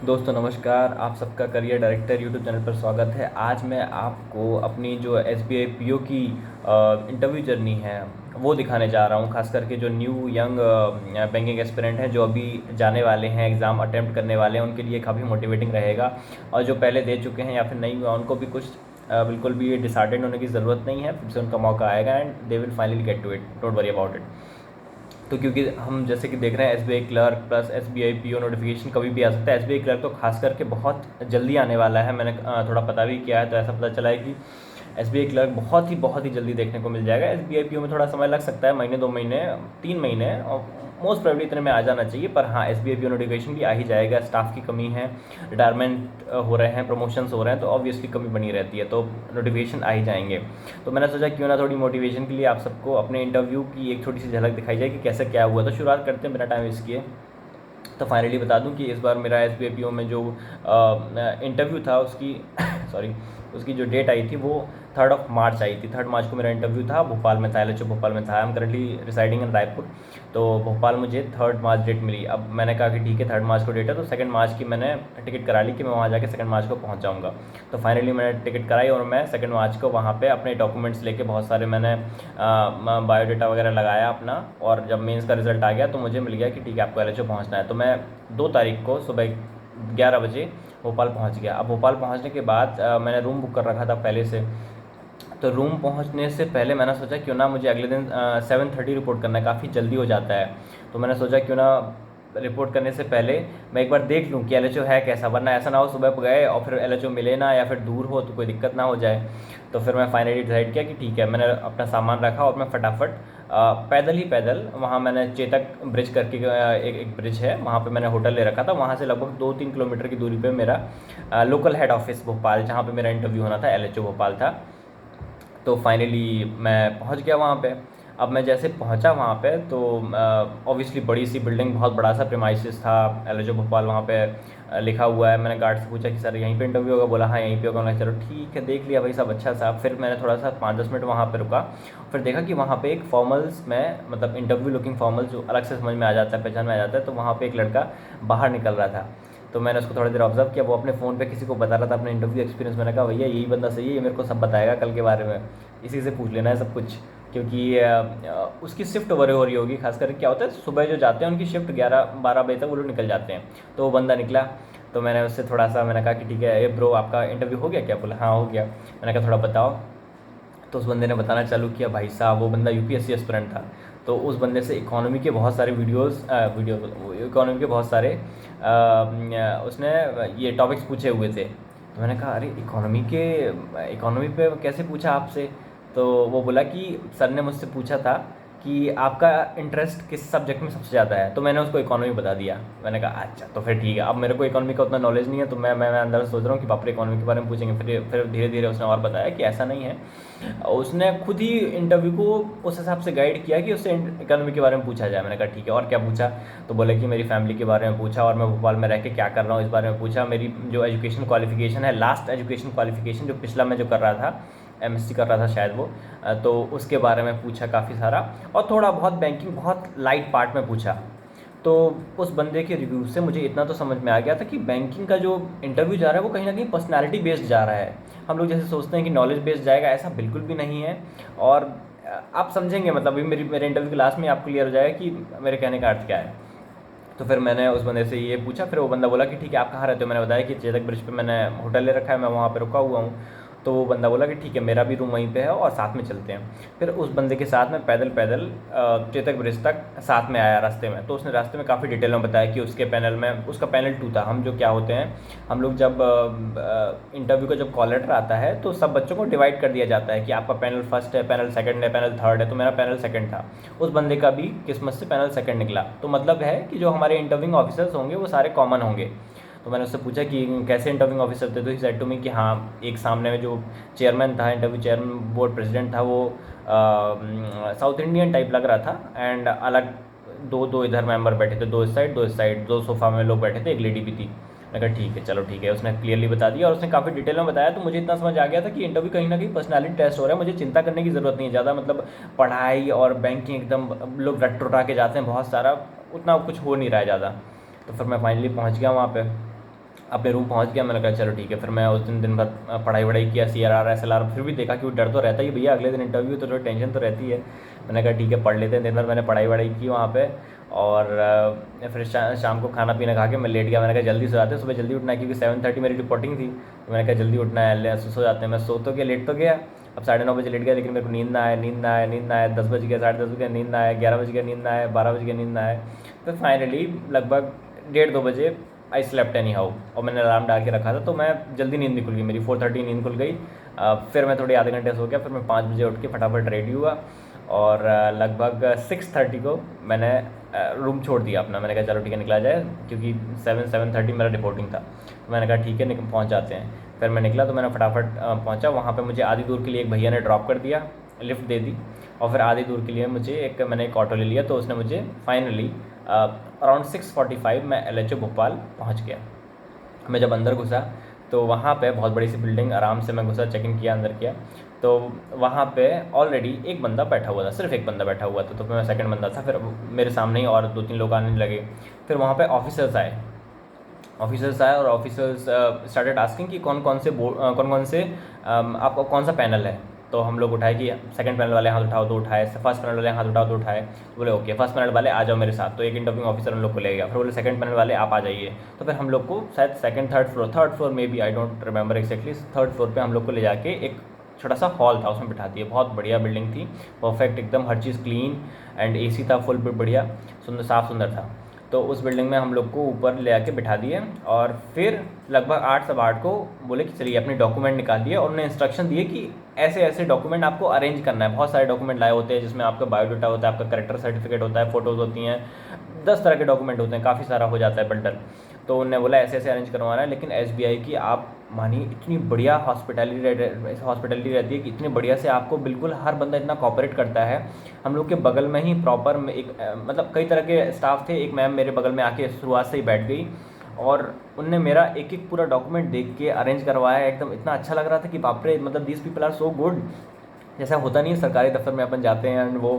दोस्तों नमस्कार, आप सबका करियर डायरेक्टर यूट्यूब चैनल पर स्वागत है। आज मैं आपको अपनी जो एसबीआई पीओ की इंटरव्यू जर्नी है वो दिखाने जा रहा हूँ। खास करके जो न्यू यंग बैंकिंग एस्पिरेंट हैं जो अभी जाने वाले हैं, एग्ज़ाम अटेम्प्ट करने वाले हैं, उनके लिए काफ़ी मोटिवेटिंग रहेगा। और जो पहले दे चुके हैं या फिर नहीं हुआ उनको भी कुछ बिल्कुल भी डिसहार्टेंड होने की ज़रूरत नहीं है। फिर से उनका मौका आएगा and they will finally get to it, don't worry about it. तो क्योंकि हम जैसे कि देख रहे हैं SBI clerk plus SBI PO notification कभी भी आ सकता है। एसबीआई क्लर्क तो खास करके बहुत जल्दी आने वाला है। मैंने थोड़ा पता भी किया है तो ऐसा पता चला है कि एसबीआई क्लर्क बहुत ही जल्दी देखने को मिल जाएगा। एसबीआई पीओ में थोड़ा समय लग सकता है, महीने 2 महीने 3 महीने, और मोस्ट प्रोबेबली इतने में आ जाना चाहिए। पर हाँ, एसबीआई पीओ नोटिफिकेशन भी आ ही जाएगा। स्टाफ की कमी है, रिटायरमेंट हो रहे हैं, प्रमोशंस हो रहे हैं, तो ऑब्वियसली कमी बनी रहती है, तो नोटिफिकेशन आ ही जाएंगे। तो मैंने सोचा क्यों ना थोड़ी मोटिवेशन के लिए आप सबको अपने इंटरव्यू की एक छोटी सी झलक दिखाई जाए कि कैसे क्या हुआ। तो शुरुआत करते हैं बिना टाइम वेस्ट किए। तो फाइनली बता दूं कि इस बार मेरा S B I P O में जो इंटरव्यू था उसकी सॉरी, उसकी जो डेट आई थी वो 3 मार्च आई थी। 3 मार्च को मेरा इंटरव्यू था, भोपाल में था, एलएचओ भोपाल में था। I am currently residing in Raipur. तो भोपाल मुझे 3 मार्च डेट मिली। अब मैंने कहा कि ठीक है 3 मार्च को डेट है तो 2 मार्च की मैंने टिकट करा ली कि मैं वहाँ जाके 2 मार्च को पहुँच जाऊँगा। तो फाइनली मैंने टिकट कराई और मैं 2 मार्च को वहाँ पे अपने डॉक्यूमेंट्स लेके बहुत सारे मैंने बायोडाटा वगैरह लगाया अपना। और जब मेंस का रिजल्ट आ गया तो मुझे मिल गया कि ठीक है आपको एलएचओ पहुँचना है। तो मैं 2 तारीख को सुबह 11 बजे भोपाल पहुंच गया। अब भोपाल पहुंचने के बाद मैंने रूम बुक कर रखा था पहले से। तो रूम पहुंचने से पहले मैंने सोचा क्यों ना मुझे अगले दिन 7:30 रिपोर्ट करना है, काफ़ी जल्दी हो जाता है। तो मैंने सोचा क्यों ना रिपोर्ट करने से पहले मैं एक बार देख लूँ कि एलएचओ है कैसा, वरना ऐसा ना हो सुबह गए और फिर एलएचओ मिले ना या फिर दूर हो तो कोई दिक्कत ना हो जाए। तो फिर मैं फाइनली डिसाइड किया कि ठीक है, मैंने अपना सामान रखा और मैं फटाफट पैदल ही पैदल वहाँ मैंने चेतक ब्रिज करके एक ब्रिज है, वहाँ पे मैंने होटल ले रखा था। वहाँ से लगभग 2-3 किलोमीटर की दूरी पे मेरा लोकल हेड ऑफिस भोपाल, जहाँ पे मेरा इंटरव्यू होना था, एलएचओ भोपाल था। तो फाइनली मैं पहुंच गया वहाँ पे। अब मैं जैसे पहुंचा वहाँ पे तो ऑब्वियसली बड़ी सी बिल्डिंग, बहुत बड़ा सा प्रीमाइसिस था, एलएचओ भोपाल वहाँ पे लिखा हुआ है। मैंने गार्ड से पूछा कि सर यहीं पे इंटरव्यू होगा, बोला हाँ यहीं पे होगा। मैं चलो ठीक है, देख लिया भाई सब अच्छा सा। फिर मैंने थोड़ा सा 5-10 मिनट वहाँ पे रुका, फिर देखा कि वहाँ पे एक फॉर्मल्स में, मतलब इंटरव्यू लुकिंग फॉर्मल जो अलग से समझ में आ जाता है, पहचान में आ जाता है, तो वहाँ पे एक लड़का बाहर निकल रहा था। तो मैंने उसको थोड़ी देर ऑब्जर्व किया, वो अपने फ़ोन पे किसी को बता रहा था अपना इंटरव्यू एक्सपीरियंस। मैंने कहा भैया यही बंदा सही है, ये मेरे को सब बताएगा कल के बारे में, इसी से पूछ लेना है सब कुछ। क्योंकि उसकी शिफ्ट ओवर हो रही होगी। खास करके क्या होता है, सुबह जो जाते हैं उनकी शिफ्ट 11-12 बजे तक वो लोग निकल जाते हैं। तो वो बंदा निकला, तो मैंने उससे थोड़ा सा मैंने कहा कि ठीक है ये ब्रो आपका इंटरव्यू हो गया क्या? बोला हाँ हो गया। मैंने कहा थोड़ा बताओ। तो उस बंदे ने बताना चालू किया। भाई साहब वो बंदा यूपीएससी एस्पिरेंट था। तो उस बंदे से इकोनॉमी के बहुत सारे इकोनॉमी के बहुत सारे उसने ये टॉपिक्स पूछे हुए थे। तो मैंने कहा अरे इकोनॉमी पे कैसे पूछा आपसे? तो वो बोला कि सर ने मुझसे पूछा था कि आपका इंटरेस्ट किस सब्जेक्ट में सबसे ज़्यादा है। तो मैंने उसको इकोनॉमी बता दिया। मैंने कहा अच्छा तो फिर ठीक है। अब मेरे को इकोनॉमी का उतना नॉलेज नहीं है, तो मैं अंदर सोच रहा हूँ कि बाप रे इकोनॉमी के बारे में पूछेंगे। फिर धीरे धीरे उसने और बताया कि ऐसा नहीं है। उसने खुद ही इंटरव्यू को उस हिसाब से गाइड किया कि उससे इकोनॉमी के बारे में पूछा जाए। मैंने कहा ठीक है और क्या पूछा? तो बोले कि मेरी फैमिली के बारे में पूछा, और मैं भोपाल में रह के क्या कर रहा हूँ इस बारे में पूछा। मेरी जो एजुकेशन क्वालिफिकेशन है, लास्ट एजुकेशन क्वालिफिकेशन जो पिछला मैं जो कर रहा था, एमएससी कर रहा था शायद वो, तो उसके बारे में पूछा काफ़ी सारा। और थोड़ा बहुत बैंकिंग बहुत लाइट पार्ट में पूछा। तो उस बंदे के रिव्यू से मुझे इतना तो समझ में आ गया था कि बैंकिंग का जो इंटरव्यू जा रहा है वो कहीं ना कहीं पर्सनालिटी बेस्ड जा रहा है। हम लोग जैसे सोचते हैं कि नॉलेज बेस्ड जाएगा, ऐसा बिल्कुल भी नहीं है। और आप समझेंगे, मतलब अभी मेरे इंटरव्यू के लास्ट में आपको क्लियर हो जाएगा कि मेरे कहने का अर्थ क्या है। तो फिर मैंने उस बंदे से ये पूछा। फिर वो बंदा बोला कि ठीक है आप कहाँ रहते हो? मैंने बताया कि चेतक ब्रिज पे मैंने होटल ले रखा है, मैं वहाँ पे रुका हुआ हूँ। तो वो बंदा बोला कि ठीक है मेरा भी रूम वहीं पे है और साथ में चलते हैं। फिर उस बंदे के साथ में पैदल पैदल चेतक ब्रिज तक साथ में आया रास्ते में। तो उसने रास्ते में काफ़ी डिटेल में बताया कि उसके पैनल में, उसका पैनल 2 था। हम जो क्या होते हैं, हम लोग जब इंटरव्यू का जब कॉल लेटर आता है तो सब बच्चों को डिवाइड कर दिया जाता है कि आपका पैनल फर्स्ट है, पैनल सेकंड है, पैनल थर्ड है। तो मेरा पैनल सेकंड था। उस बंदे का भी किस्मत से पैनल सेकंड निकला। तो मतलब है कि जो हमारे इंटरव्यूइंग ऑफिसर्स होंगे वो सारे कॉमन होंगे। तो मैंने उससे पूछा कि कैसे इंटरव्यूइंग ऑफिसर थे? तो ही सेड टू मी कि हाँ, एक सामने में जो चेयरमैन था, इंटरव्यू चेयरमैन बोर्ड प्रेसिडेंट था, वो साउथ इंडियन टाइप लग रहा था। एंड अलग दो दो इधर मेंबर बैठे थे, दो इस साइड दो इस साइड, 2 सोफ़ा में लोग बैठे थे, एक लेडी भी थी। मैंने कहा ठीक है चलो ठीक है। उसने क्लियरली बता दिया और उसने काफ़ी डिटेल में बताया। तो मुझे इतना समझ आ गया था कि इंटरव्यू कहीं ना कहीं पर्सनालिटी टेस्ट हो रहा है। मुझे चिंता करने की ज़रूरत नहीं है ज़्यादा, मतलब पढ़ाई और बैंकिंग एकदम लोग रट रटा के जाते हैं बहुत सारा, उतना कुछ हो नहीं रहा है ज़्यादा। तो फिर मैं फाइनली पहुँच गया वहाँ पे। अपने रूम पहुंच गया। मैंने कहा चलो ठीक है। फिर मैं उस दिन भर पढ़ाई वढ़ाई किया, CRR SLR, फिर भी देखा कि वो डर तो रहता ही है भैया, अगले दिन इंटरव्यू तो थोड़ी टेंशन तो रहती है। मैंने कहा ठीक है पढ़ लेते हैं। दिन भर मैंने पढ़ाई वढ़ाई की वहाँ पे, और फिर शाम को खाना पीना खा के मैं लेट गया। मैंने कहा जल्दी सो जाते हैं, सुबह जल्दी उठना है क्योंकि 7:30 मेरी रिपोर्टिंग थी। तो मैंने कहा जल्दी उठना है, सो जाते हैं। मैं सो तो गया, लेट तो गया। अब 9:30 बजे लेट गया, लेकिन मेरे को नींद ना आए, नींद ना आए, नींद ना आए। 10 बज गया, 10:30 बज गया, नींद ना आए। 11 बज गया, नींद ना आए। 12 बज गया, नींद ना आए। फिर फाइनली लगभग 1:30-2 बजे आई स्लेप्ट एनी हाउ, और मैंने अलार्म डाल के रखा था, तो मैं जल्दी नींद निकल गई मेरी, 4:30 नींद खुल गई। फिर मैं थोड़ी आधे घंटे सो गया। फिर मैं 5 बजे उठ के फटाफट रेडी हुआ, और लगभग 6:30 को मैंने रूम छोड़ दिया अपना। मैंने कहा चलो ठीक है निकला जाए, क्योंकि 7-7:30 मेरा रिपोर्टिंग था। मैंने कहा ठीक है पहुँच जाते हैं। फिर मैं निकला, तो मैंने फटाफट पहुँचा वहाँ पर। मुझे आधी दूर के लिए एक भैया ने ड्रॉप कर दिया, लिफ्ट दे दी, और फिर आधी दूर के लिए मैंने एक ऑटो ले लिया। तो उसने मुझे फाइनली अराउंड 6:45 मैं LHO भोपाल पहुँच गया। मैं जब अंदर घुसा तो वहाँ पे बहुत बड़ी सी बिल्डिंग, आराम से मैं घुसा, चेक इन किया, अंदर किया। तो वहाँ पे ऑलरेडी एक बंदा बैठा हुआ था, सिर्फ एक बंदा बैठा हुआ था। तो फिर मैं सेकंड बंदा था। फिर मेरे सामने ही और 2-3 लोग आने लगे। फिर वहाँ पे ऑफिसर्स आए, और ऑफिसर्स स्टार्टेड आस्किंग कि कौन कौन से आपका कौन सा पैनल है। तो हम लोग उठाए कि सेकंड पैनल वाले हाथ उठाओ, तो उठाए। फर्स्ट पैनल वाले हाथ उठाओ, तो उठाए। तो बोले ओके फर्स्ट पैनल वाले आ जाओ मेरे साथ। तो एक इंटरव्यू ऑफिसर हम लोग को ले गया। फिर बोले सेकंड पैनल वाले आप आ जाइए। तो फिर हम लोग को शायद थर्ड फ्लोर में भी, I don't remember exactly, third floor पे हम लोग को ले जाके एक छोटा सा हॉल था, उसमें बिठा दिए। बहुत बढ़िया बिल्डिंग थी, परफेक्ट एकदम, हर चीज़ क्लीन, एंड AC था फुल बढ़िया, सुंदर, साफ़ सुंदर था। तो उस बिल्डिंग में हम लोग को ऊपर ले आके बिठा दिए, और फिर लगभग 8 सवा 8 को बोले कि चलिए अपने डॉक्यूमेंट निकालिए, और उन्होंने इंस्ट्रक्शन दिए कि ऐसे ऐसे डॉक्यूमेंट आपको अरेंज करना है। बहुत सारे डॉक्यूमेंट लाए होते हैं, जिसमें आपका बायोडाटा होता है, आपका करेक्टर सर्टिफिकेट होता है, फ़ोटोज़ होती हैं, 10 तरह के डॉक्यूमेंट होते हैं, काफ़ी सारा हो जाता है बंडल। तो उन्होंने बोला ऐसे ऐसे अरेंज करवाना है। लेकिन SBI की आप मानिए इतनी बढ़िया हॉस्पिटैलिटी रहती है कि इतनी बढ़िया से आपको बिल्कुल हर बंदा इतना कॉपरेट करता है। हम लोग के बगल में ही प्रॉपर में एक मतलब कई तरह के स्टाफ थे। एक मैम मेरे बगल में आके शुरुआत से ही बैठ गई, और उनने मेरा एक एक पूरा डॉक्यूमेंट देख के अरेंज करवाया। एकदम इतना अच्छा लग रहा था कि बाप रे, मतलब these people are so good. जैसा होता नहीं है सरकारी दफ्तर में अपन जाते हैं एंड वो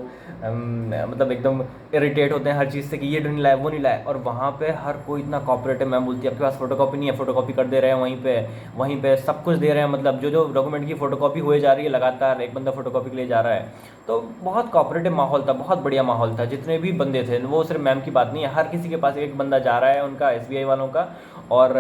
मतलब एकदम इरिटेट होते हैं हर चीज़ से कि ये नहीं लाए, वो नहीं लाए, और वहाँ पे हर कोई इतना कॉपरेटिव। मैम बोलती है आपके पास फोटोकॉपी नहीं है, फोटोकॉपी कर दे रहे हैं वहीं पे सब कुछ दे रहे हैं। मतलब जो जो डॉक्यूमेंट की फ़ोटोकॉपी हुए जा रही है, लगातार एक बंदा फोटोकॉपी के लिए जा रहा है। तो बहुत कॉपरेटिव माहौल था, बहुत बढ़िया माहौल था। जितने भी बंदे थे, वो सिर्फ मैम की बात नहीं है, हर किसी के पास एक बंदा जा रहा है उनका, SBI वालों का, और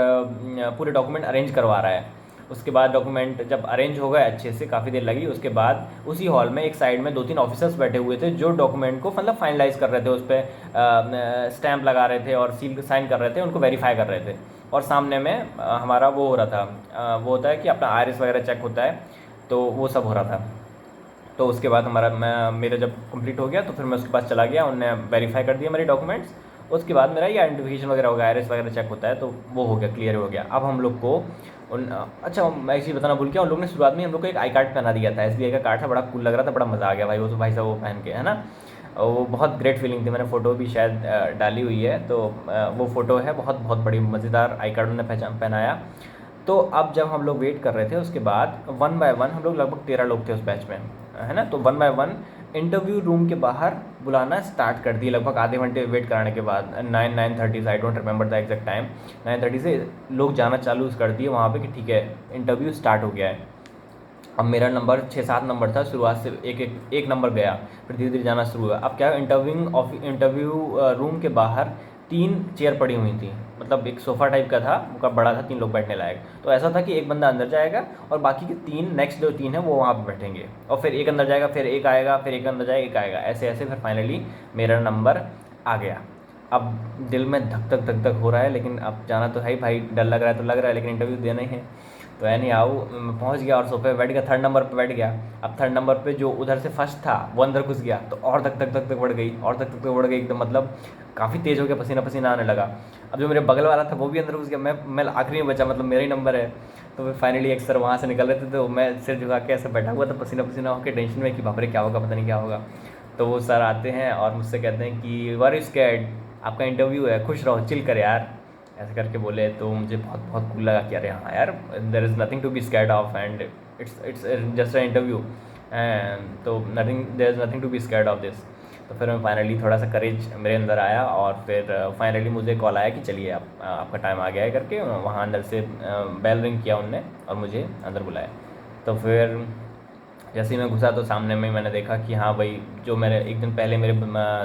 पूरे डॉक्यूमेंट अरेंज करवा रहा है। उसके बाद डॉक्यूमेंट जब अरेंज हो गए अच्छे से, काफ़ी देर लगी। उसके बाद उसी हॉल में एक साइड में 2-3 ऑफिसर्स बैठे हुए थे, जो डॉक्यूमेंट को मतलब फाइनलाइज कर रहे थे, उस पर स्टैंप लगा रहे थे और सील साइन कर रहे थे, उनको वेरीफाई कर रहे थे। और सामने में हमारा वो हो रहा था, वो होता है कि अपना आईरिस वगैरह चेक होता है, तो वो सब हो रहा था। तो उसके बाद मेरा जब कंप्लीट हो गया, तो फिर मैं उसके पास चला गया, उनने वेरीफाई कर दिया मेरे डॉक्यूमेंट्स। उसके बाद मेरा ये आइडेंटिफिकेशन वगैरह हो गया, आईरिस वगैरह चेक होता है, तो वो हो गया, क्लियर हो गया। अब हम लोग को अच्छा मैं एक चीज़ बताना भूल गया, उन लोग ने शुरुआत में हम लोग को एक आई कार्ड पहना दिया था। SBI का कार्ड था, बड़ा कूल लग रहा था, बड़ा मज़ा आ गया भाई। वो तो भाई साहब वो पहन के, है ना, वो बहुत ग्रेट फीलिंग थी। मैंने फ़ोटो भी शायद डाली हुई है, तो वो फ़ोटो है, बहुत बहुत बड़ी मज़ेदार आई कार्ड उन्होंने पहनाया। तो अब जब हम लोग वेट कर रहे थे, उसके बाद 1 बाय 1 हम लोग लगभग 13 लोग थे उस बैच में, है ना। तो 1 बाय 1 इंटरव्यू रूम के बाहर बुलाना स्टार्ट कर दिए, लगभग आधे घंटे वेट कराने के बाद। 9-9:30 से, I don't remember the exact time, 9:30 से लोग जाना चालू कर दिए वहाँ पे कि ठीक है इंटरव्यू स्टार्ट हो गया है। अब मेरा नंबर 6-7 नंबर था, शुरुआत से एक नंबर गया, फिर धीरे धीरे जाना शुरू हुआ। अब क्या, इंटरव्यू रूम के बाहर 3 चेयर पड़ी हुई थी, मतलब एक सोफ़ा टाइप का था, वो बड़ा था, 3 लोग बैठने लायक। तो ऐसा था कि एक बंदा अंदर जाएगा और बाकी के 3 नेक्स्ट जो 3 हैं वो वहाँ पर बैठेंगे, और फिर एक अंदर जाएगा, फिर एक आएगा, फिर एक अंदर जाएगा, एक आएगा, ऐसे ऐसे फिर फाइनली मेरा नंबर आ गया। अब दिल में धक धक धक धक हो रहा है, लेकिन अब जाना तो है ही भाई, डर लग रहा है तो लग रहा है, लेकिन इंटरव्यू देना ही है। तो यानी मैं पहुंच गया और सोफे पे बैठ गया, 3rd नंबर पे बैठ गया। अब 3rd नंबर पे जो उधर से फर्स्ट था वो अंदर घुस गया, तो और धक धक धक धक बढ़ गई, और धक धक धक बढ़ गई एकदम, मतलब काफ़ी तेज़ हो गया, पसीना पसीना आने लगा। अब जो मेरे बगल वाला था वो भी अंदर घुस गया, मैं आखिरी में बचा, मतलब मेरा ही नंबर है। तो फिर फाइनली एक सर वहाँ से निकल रहे थे, तो मैं सिर झुका के ऐसे बैठा हुआ था, पसीना पसीना होकर, टेंशन में कि बाप रे क्या होगा, पता नहीं क्या होगा। तो वो सर आते हैं और मुझसे कहते हैं कि वर इज स्कैर्ड, आपका इंटरव्यू है, खुश रहो, चिल कर यार, ऐसे करके बोले। तो मुझे बहुत बहुत कूल लगा कि अरे हाँ यार, there is nothing to be scared of, and it's just a interview, and तो there is nothing to be scared of this. तो फिर मैं फाइनली थोड़ा सा करेज मेरे अंदर आया और फिर फाइनली मुझे कॉल आया कि चलिए आपका टाइम आ गया है करके। वहाँ अंदर से बेल रिंग किया उनने और मुझे अंदर बुलाया। तो फिर जैसे ही मैं घुसा तो सामने में मैंने देखा कि हाँ भाई, जो मेरे एक दिन पहले मेरे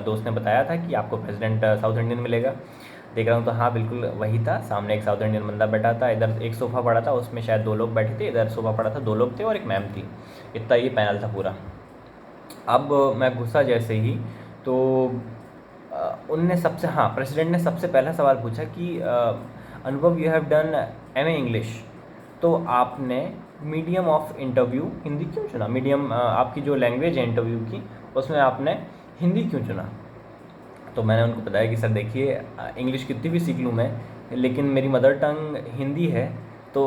दोस्त ने बताया था कि आपको प्रेसिडेंट साउथ इंडियन मिलेगा, देख रहा हूँ तो हाँ बिल्कुल वही था। सामने एक साउथ इंडियन बंदा बैठा था, इधर एक सोफ़ा पड़ा था उसमें शायद 2 लोग बैठे थे, इधर सोफ़ा पड़ा था 2 लोग थे और एक मैम थी। इतना ये पैनल था पूरा। अब मैं घुसा जैसे ही तो उनने सबसे, हाँ, प्रेसिडेंट ने सबसे पहला सवाल पूछा कि अनुभव, you have done MA English, तो आपने मीडियम ऑफ इंटरव्यू हिंदी क्यों चुना? मीडियम आपकी जो लैंग्वेज है इंटरव्यू की उसमें आपने हिंदी क्यों चुना? तो मैंने उनको बताया कि सर देखिए, इंग्लिश कितनी भी सीख लूँ मैं, लेकिन मेरी मदर टंग हिंदी है। तो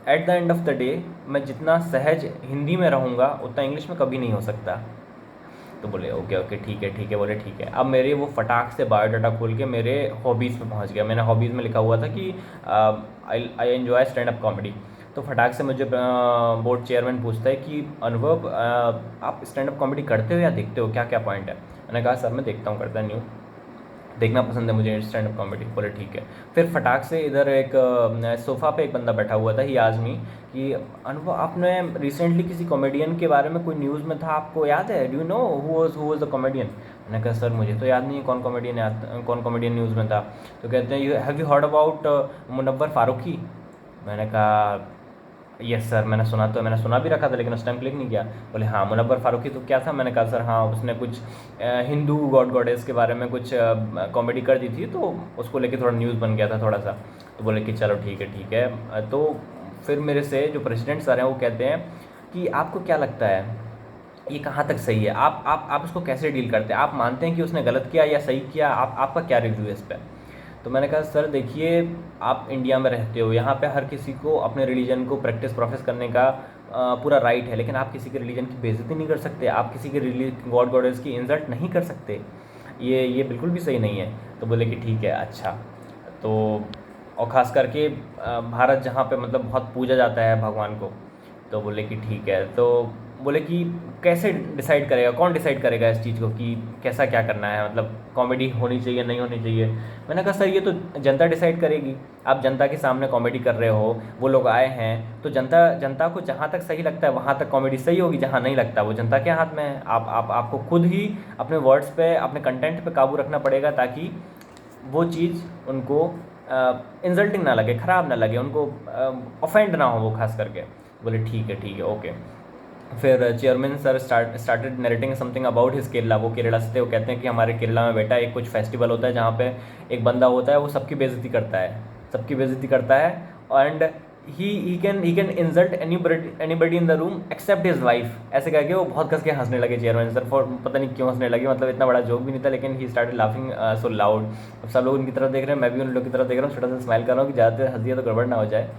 at the end of the day मैं जितना सहज हिंदी में रहूँगा उतना इंग्लिश में कभी नहीं हो सकता। तो बोले ओके ओके ठीक है ठीक है। बोले ठीक है। अब मेरे वो फटाक से बायोडाटा खोल के मेरे हॉबीज़ पे पहुंच गया। मैंने हॉबीज़ में लिखा हुआ था कि I enjoy stand up comedy. तो फटाक से मुझे बोर्ड चेयरमैन पूछता है कि अनुभव, आप स्टैंड अप कॉमेडी करते हो या देखते हो, क्या क्या पॉइंट है? मैंने कहा सर मैं देखता हूँ, करता नहीं हूँ, देखना पसंद है मुझे स्टैंड अप कॉमेडी। बोले ठीक है। फिर फटाक से इधर एक सोफ़ा पे एक बंदा बैठा हुआ था, ही आज़मी, कि अनुभव आपने रिसेंटली किसी कॉमेडियन के बारे में कोई न्यूज़ में था, आपको याद है? Do you know who was the comedian? मैंने कहा सर मुझे तो याद नहीं है कौन कॉमेडियन न्यूज़ में था। तो कहते हैं, you have you heard about Munawar Faruqui? मैंने कहा यस सर, मैंने सुना भी रखा था लेकिन उस टाइम क्लिक नहीं किया। बोले हाँ, मुनव्वर फारूकी तो क्या था? मैंने कहा सर हाँ, उसने कुछ हिंदू गॉड गॉडेस के बारे में कुछ कॉमेडी कर दी थी, तो उसको लेके थोड़ा न्यूज़ बन गया था थोड़ा सा। तो बोले कि चलो ठीक है ठीक है। तो फिर मेरे से जो प्रेसिडेंट सर हैं वो कहते हैं कि आपको क्या लगता है ये कहाँ तक सही है? आप उसको कैसे डील करते हैं? आप मानते हैं कि उसने गलत किया या सही किया? आपका क्या रिव्यू है इस पर? तो मैंने कहा सर देखिए, आप इंडिया में रहते हो, यहाँ पे हर किसी को अपने रिलीजन को प्रैक्टिस प्रोफेस करने का पूरा राइट है, लेकिन आप किसी के रिलीजन की बेइज्जती नहीं कर सकते, आप किसी के गॉड गॉडेस की इंसल्ट नहीं कर सकते, ये बिल्कुल भी सही नहीं है। तो बोले कि ठीक है अच्छा। तो और ख़ास करके भारत जहाँ पे मतलब बहुत पूजा जाता है भगवान को, तो बोले कि ठीक है। तो बोले कि कैसे डिसाइड करेगा, कौन डिसाइड करेगा इस चीज़ को कि कैसा क्या करना है, मतलब कॉमेडी होनी चाहिए नहीं होनी चाहिए? मैंने कहा सर ये तो जनता डिसाइड करेगी। आप जनता के सामने कॉमेडी कर रहे हो, वो लोग आए हैं, तो जनता को जहाँ तक सही लगता है वहाँ तक कॉमेडी सही होगी, जहाँ नहीं लगता वो जनता के हाथ में है। आपको खुद ही अपने वर्ड्स पे, अपने कंटेंट पे काबू रखना पड़ेगा ताकि वो चीज़ उनको इंसल्टिंग ना लगे, ख़राब ना लगे, उनको ऑफेंड ना हो वो खास करके। बोले ठीक है ओके। फिर chairman sir started narrating something about his Kerala. वो केरला से थे। वो कहते हैं कि हमारे केरला में बेटा एक कुछ फेस्टिवल होता है जहाँ पे एक बंदा होता है, वो सबकी बेइज्जती करता है and he can insult anybody in the room except his wife. ऐसे करके वो बहुत कस के हंसने लगे चेयरमैन सर। फॉर पता नहीं क्यों हंसने लगे, मतलब इतना बड़ा जोक भी नहीं था, लेकिन he started laughing so loud. अब सब लोग उनकी तरफ देख रहे हैं, मैं भी उन लोग की तरफ देख रहा हूँ, छोटा सा स्माइल कर रहा हूँ कि ज़्यादा हंस दिया तो गड़बड़ ना हो जाए,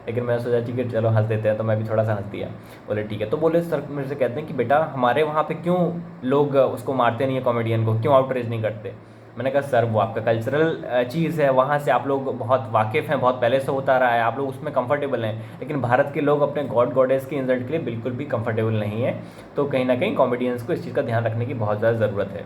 लेकिन मैंने सोचा ठीक है चलो हंस देते हैं, तो मैं भी थोड़ा सा हंस दिया। बोले ठीक है। तो बोले सर मेरे से कहते हैं कि बेटा हमारे वहाँ पे क्यों लोग उसको मारते नहीं है, कॉमेडियन को क्यों आउटरीच नहीं करते? मैंने कहा सर वो आपका कल्चरल चीज़ है, वहाँ से आप लोग बहुत वाकिफ़ हैं, बहुत पहले से होता रहा है, आप लोग उसमें कंफर्टेबल हैं, लेकिन भारत के लोग अपने गॉड गॉडेस की इंसल्ट के लिए बिल्कुल भी कंफर्टेबल नहीं है। तो कहीं ना कहीं कॉमेडियंस को इस चीज़ का ध्यान रखने की बहुत ज़्यादा ज़रूरत है।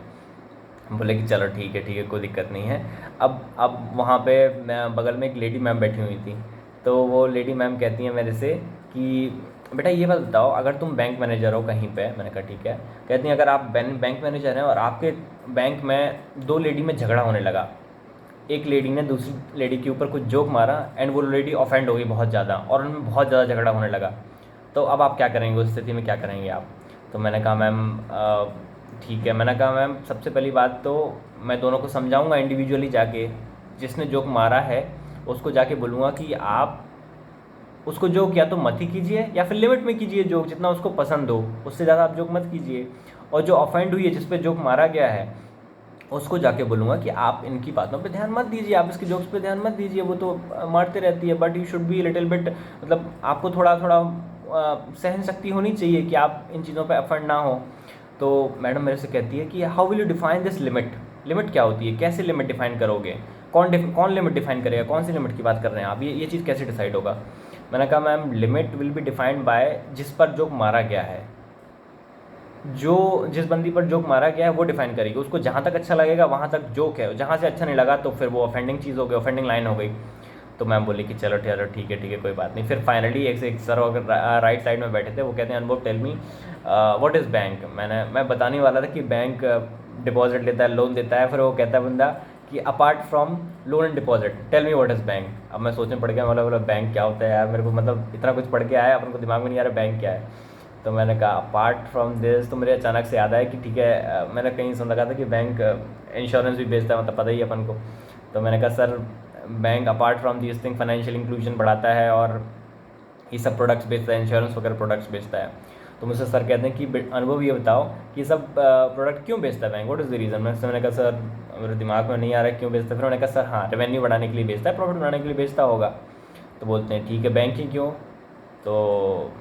बोले कि चलो ठीक है कोई दिक्कत नहीं है। अब वहाँ पे बगल में एक लेडी मैम बैठी हुई थी। तो वो लेडी मैम कहती हैं मेरे से कि बेटा ये बात बताओ, अगर तुम बैंक मैनेजर हो कहीं पे। मैंने कहा ठीक है। कहती हैं अगर आप बैंक मैनेजर हैं और आपके बैंक में 2 लेडी में झगड़ा होने लगा, एक लेडी ने दूसरी लेडी के ऊपर कुछ जोक मारा एंड वो लेडी ऑफेंड हो गई बहुत ज़्यादा और उनमें बहुत ज़्यादा झगड़ा होने लगा, तो अब आप क्या करेंगे उस स्थिति में, क्या करेंगे आप? तो मैंने कहा मैम ठीक है। मैंने कहा मैम सबसे पहली बात तो मैं दोनों को समझाऊंगा इंडिविजुअली जाके, जिसने जोक मारा है उसको जाके बोलूँगा कि आप उसको जोक या तो मत ही कीजिए या फिर लिमिट में कीजिए जोक, जितना उसको पसंद हो, उससे ज़्यादा आप जोक मत कीजिए। और जो ऑफेंड हुई है, जिस पे जोक मारा गया है, उसको जाके बोलूँगा कि आप इनकी बातों पे ध्यान मत दीजिए, आप इसके जोक्स पे ध्यान मत दीजिए, वो तो मारते रहती है, but you should be little bit, मतलब आपको थोड़ा थोड़ा सहन शक्ति होनी चाहिए कि आप इन चीज़ों पे अफेंड ना हो। तो मैडम मेरे से कहती है कि how will you define this limit? Limit क्या होती है, कैसे लिमिट डिफाइन करोगे? कौन लिमिट डिफाइन करेगा? कौन सी लिमिट की बात कर रहे हैं आप? ये चीज़ कैसे डिसाइड होगा? मैंने कहा ma'am limit will be defined by जिस पर जोक मारा गया है। जो जिस बंदी पर जोक मारा गया है वो डिफाइन करेगी, उसको जहाँ तक अच्छा लगेगा वहाँ तक जोक है, जहाँ से अच्छा नहीं लगा तो फिर वो ऑफेंडिंग चीज़ हो गई, ऑफेंडिंग लाइन हो गई। तो मैम बोली कि चलो चलो ठीक है कोई बात नहीं। फिर फाइनली एक सर अगर राइट साइड में बैठे थे, वो कहते हैं Anubhav tell me what is bank. मैं बताने वाला था कि बैंक डिपॉजिट लेता है, लोन देता है। फिर वो कहता है बंदा कि apart from loan and deposit tell me what is bank. अब मैं सोचने पड़ गया, बोला बैंक क्या होता है यार, मेरे को मतलब इतना कुछ पढ़ के आया, अपन को दिमाग में नहीं आ रहा बैंक क्या है। तो मैंने कहा अपार्ट फ्रॉम दिस, तो मेरे अचानक से याद आया कि ठीक है, मैंने कहीं सुन लगा था कि बैंक इंश्योरेंस भी बेचता है, मतलब पता ही है अपन को। तो मैंने कहा sir bank apart from this thing financial inclusion बढ़ाता है और ये सब प्रोडक्ट्स बेचता है, इंश्योरेंस वगैरह प्रोडक्ट्स बेचता है। तो मुझसे सर कहते हैं कि अनुभव ये बताओ कि सब प्रोडक्ट क्यों बेचता है bank, what is the reason. मैंने कहा सर मेरे दिमाग में नहीं आ रहा है क्यों बेचता है। फिर मैंने कहा सर हाँ, रेवेन्यू बढ़ाने के लिए बेचता है, प्रॉफिट बढ़ाने के लिए बेचता होगा। तो बोलते हैं ठीक है बैंक ही क्यों। तो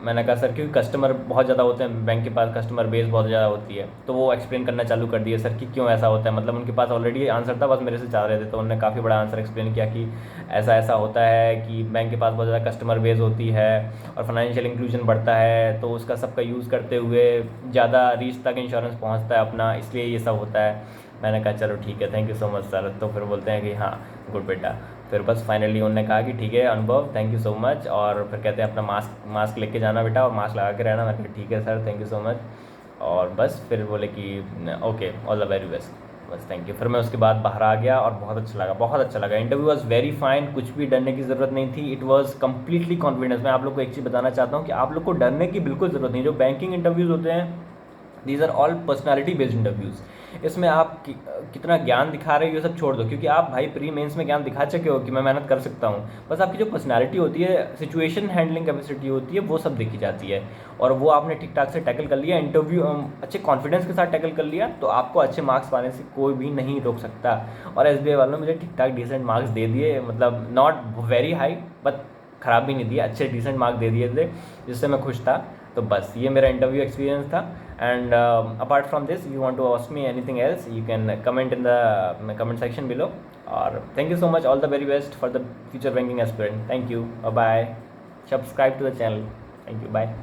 मैंने कहा सर क्योंकि कस्टमर बहुत ज़्यादा होते हैं, बैंक के पास कस्टमर बेस बहुत ज़्यादा होती है। तो वो एक्सप्लेन करना चालू कर दिया सर कि क्यों ऐसा होता है, मतलब उनके पास ऑलरेडी आंसर था, बस मेरे से चाह रहे थे। तो उन्होंने काफ़ी बड़ा आंसर एक्सप्लेन किया कि ऐसा ऐसा होता है कि बैंक के पास बहुत ज़्यादा कस्टमर बेस होती है और फाइनेंशियल इंक्लूजन बढ़ता है, तो उसका सबका यूज़ करते हुए ज़्यादा रीच तक इंश्योरेंस पहुँचता है अपना, इसलिए ये सब होता है। मैंने कहा चलो ठीक है, thank you so much sir. तो फिर बोलते हैं कि हाँ गुड बेटा। फिर बस फाइनली उन्होंने कहा कि ठीक है अनुभव थैंक यू सो मच, और फिर कहते हैं अपना मास्क लेके जाना बेटा और मास्क लगा के रहना। मैंने कहा ठीक है sir thank you so much. और बस फिर बोले कि okay all the very best, बस थैंक यू। फिर मैं उसके बाद बाहर आ गया और बहुत अच्छा लगा, बहुत अच्छा लगा। इंटरव्यू वॉज वेरी फाइन, कुछ भी डरने की ज़रूरत नहीं थी, इट वॉज कम्प्लीटली कॉन्फिडेंस। मैं आप लोग को एक चीज़ बताना चाहता हूँ कि आप लोग को डरने की बिल्कुल ज़रूरत नहीं। जो बैंकिंग इंटरव्यूज़ होते हैं these are all personality based interviews. इसमें आप कितना ज्ञान दिखा रहे हो ये सब छोड़ दो, क्योंकि आप भाई प्री मेंस में ज्ञान दिखा चुके हो कि मैं मेहनत कर सकता हूँ। बस आपकी जो पर्सनैलिटी होती है, सिचुएशन हैंडलिंग कैपेसिटी होती है, वो सब देखी जाती है। और वो आपने ठीक ठाक से टैकल कर लिया, इंटरव्यू अच्छे कॉन्फिडेंस के साथ टैकल कर लिया, तो आपको अच्छे मार्क्स पाने से कोई भी नहीं रोक सकता। और SBI वालों ने मुझे ठीक ठाक डिसेंट मार्क्स दे दिए, मतलब नॉट वेरी हाई बट ख़राब भी नहीं दिया, अच्छे डिसेंट मार्क्स दे दिए थे, जिससे मैं खुश था। तो बस ये मेरा इंटरव्यू एक्सपीरियंस था। And apart from this you want to ask me anything else you can comment in the comment section below. और thank you so much, all the very best for the future banking aspirant. Thank you, bye bye, subscribe to the channel. Thank you, bye.